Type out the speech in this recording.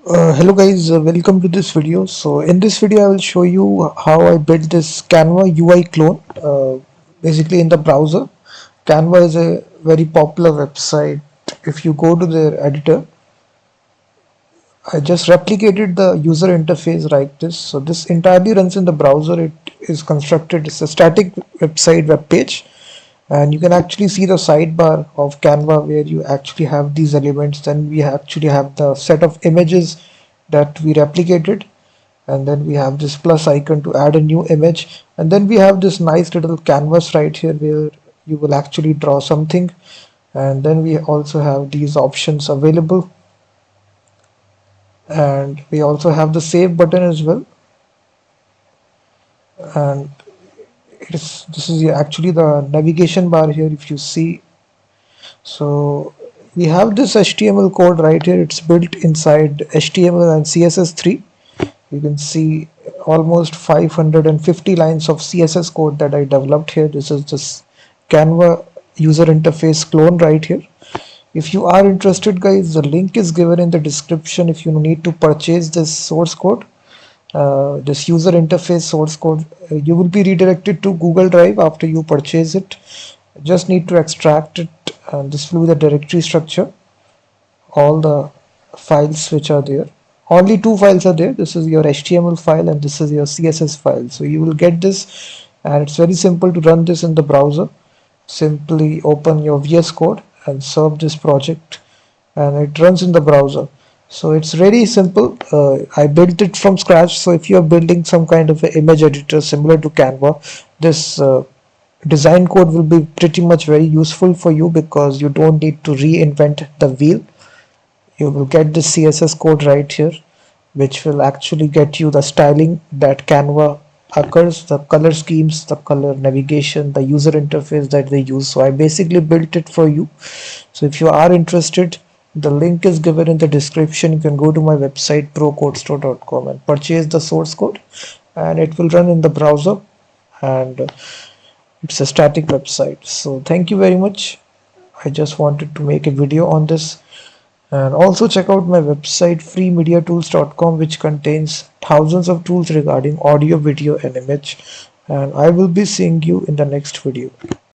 Hello guys, welcome to this video. So in this video I will show you how I built this Canva UI clone basically in the browser. Canva is a very popular website. If you go to their editor, I just replicated the user interface like this. So this entirely runs in the browser. It is constructed, it's a static website web page, and you can actually see the sidebar of Canva where you actually have these elements. Then we actually have the set of images that we replicated, and then we have this plus icon to add a new image, and then we have this nice little canvas right here where you will actually draw something. And then we also have these options available, and we also have the save button as well. And this is actually the navigation bar here if you see. So we have this HTML code right here. It's built inside HTML and CSS3. You can see almost 550 lines of CSS code that I developed here. This is this Canva user interface clone right here. If you are interested guys, the link is given in the description if you need to purchase this source code. This user interface source code, you will be redirected to Google Drive after you purchase it. Just need to extract it, and this will be the directory structure, all the files which are there. Only two files are there. This is your HTML file and this is your CSS file. So you will get this, and it's very simple to run this in the browser. Simply open your VS Code and serve this project, and it runs in the browser. So it's very simple. I built it from scratch. So if you're building some kind of an image editor similar to Canva, this design code will be pretty much very useful for you because you don't need to reinvent the wheel. You will get the CSS code right here, which will actually get you the styling that Canva occurs, the color schemes, the color navigation, the user interface that they use. So I basically built it for you. So if you are interested, the link is given in the description. You can go to my website procodestore.com and purchase the source code, and it will run in the browser, and it's a static website. So thank you very much. I just wanted to make a video on this. And also check out my website freemediatools.com, which contains thousands of tools regarding audio, video and image. And I will be seeing you in the next video.